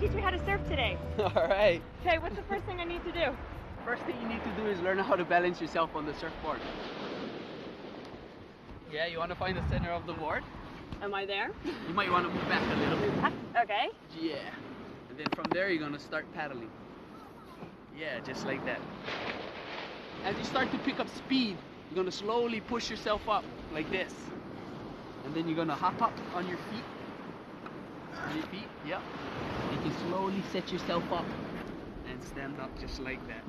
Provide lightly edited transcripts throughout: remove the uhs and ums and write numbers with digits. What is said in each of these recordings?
teach me how to surf today. All right. Okay, what's the first thing I need to do? First thing you need to do is learn how to balance yourself on the surfboard. Yeah, you want to find the center of the board? Am I there? You might want to move back a little bit. Okay. Yeah. And then from there, you're going to start paddling. Yeah, just like that. As you start to pick up speed, you're going to slowly push yourself up like this. And then you're going to hop up on your feet. On your feet, yep. You can slowly set yourself up and stand up just like that.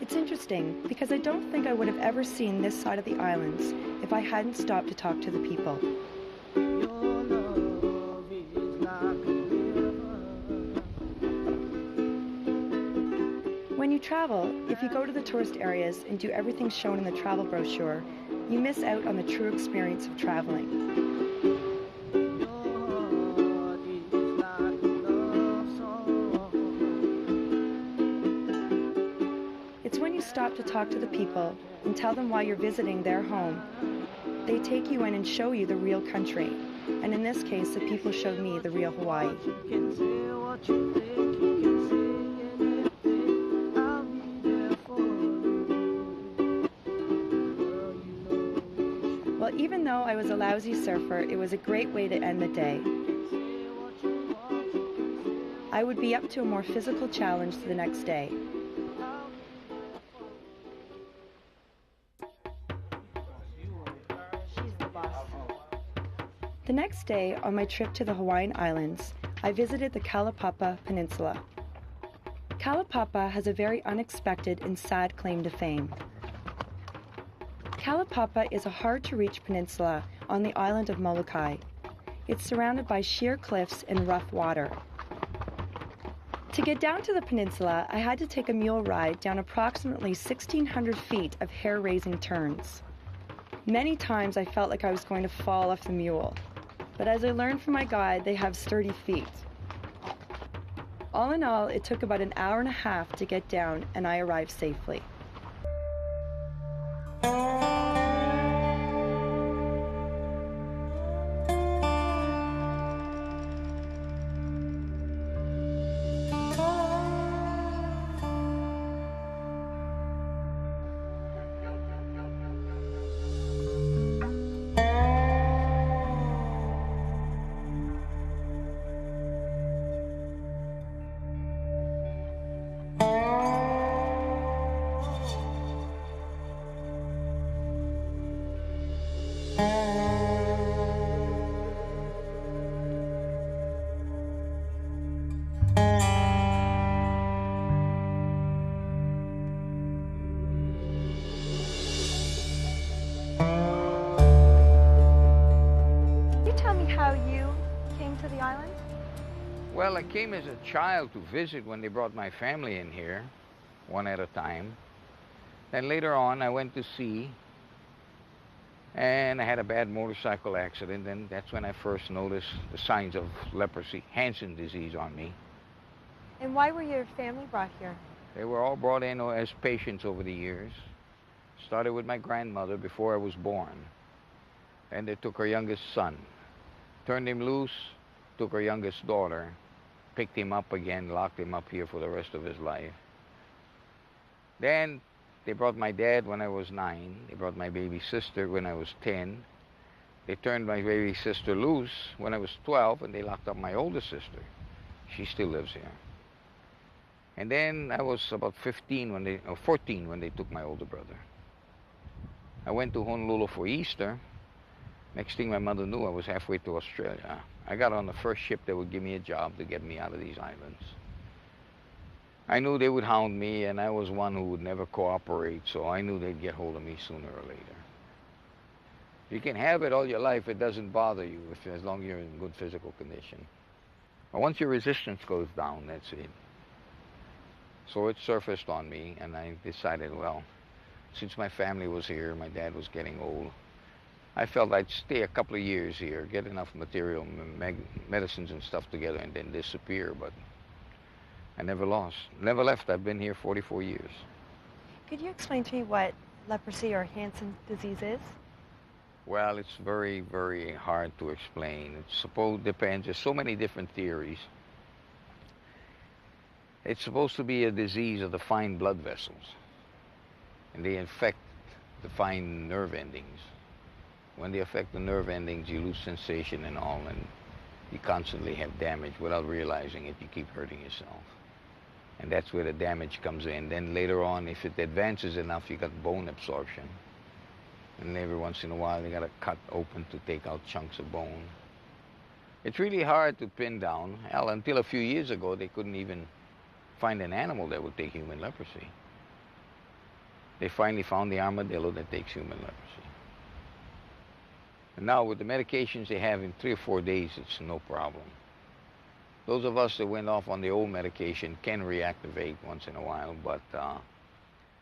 It's interesting because I don't think I would have ever seen this side of the islands if I hadn't stopped to talk to the people. When you travel, if you go to the tourist areas and do everything shown in the travel brochure, you miss out on the true experience of traveling. It's when you stop to talk to the people and tell them why you're visiting their home. They take you in and show you the real country. And in this case, the people showed me the real Hawaii. Well, even though I was a lousy surfer, it was a great way to end the day. I would be up to a more physical challenge the next day. The next day, on my trip to the Hawaiian Islands, I visited the Kalaupapa Peninsula. Kalaupapa has a very unexpected and sad claim to fame. Kalaupapa is a hard-to-reach peninsula on the island of Molokai. It's surrounded by sheer cliffs and rough water. To get down to the peninsula, I had to take a mule ride down approximately 1,600 feet of hair-raising turns. Many times I felt like I was going to fall off the mule. But as I learned from my guide, they have sturdy feet. All in all, it took about an hour and a half to get down, and I arrived safely. How you came to the island? Well, I came as a child to visit when they brought my family in here, one at a time. Then later on, I went to sea, and I had a bad motorcycle accident, and that's when I first noticed the signs of leprosy, Hansen disease on me. And why were your family brought here? They were all brought in as patients over the years. Started with my grandmother before I was born. And they took her youngest son. Turned him loose, took her youngest daughter, picked him up again, locked him up here for the rest of his life. Then they brought my dad when I was 9. They brought my baby sister when I was 10. They turned my baby sister loose when I was 12, and they locked up my older sister. She still lives here. And then I was about 14 when they took my older brother. I went to Honolulu for Easter. Next thing my mother knew, I was halfway to Australia. I got on the first ship that would give me a job to get me out of these islands. I knew they would hound me, and I was one who would never cooperate, so I knew they'd get hold of me sooner or later. You can have it all your life, it doesn't bother you as long as you're in good physical condition. But once your resistance goes down, that's it. So it surfaced on me, and I decided, well, since my family was here, my dad was getting old, I felt I'd stay a couple of years here, get enough material, medicines and stuff together, and then disappear. But I never never left. I've been here 44 years. Could you explain to me what leprosy or Hansen's disease is? Well, it's very, very hard to explain. Depends. There's so many different theories. It's supposed to be a disease of the fine blood vessels, and they infect the fine nerve endings. When they affect the nerve endings, you lose sensation and all, and you constantly have damage without realizing it. You keep hurting yourself. And that's where the damage comes in. Then later on, if it advances enough, you got bone absorption. And every once in a while, you got to cut open to take out chunks of bone. It's really hard to pin down. Hell, until a few years ago, they couldn't even find an animal that would take human leprosy. They finally found the armadillo that takes human leprosy. And now with the medications they have, in 3 or 4 days, it's no problem. Those of us that went off on the old medication can reactivate once in a while, but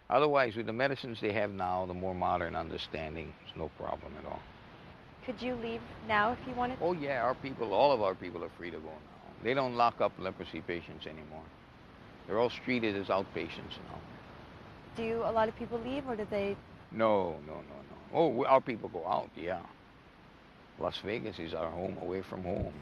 otherwise with the medicines they have now, the more modern understanding, it's no problem at all. Could you leave now if you wanted? Oh yeah, our people, all of our people are free to go now. They don't lock up leprosy patients anymore. They're all treated as outpatients now. Do a lot of people leave, or do they? No. Oh, our people go out, yeah. Las Vegas is our home away from home.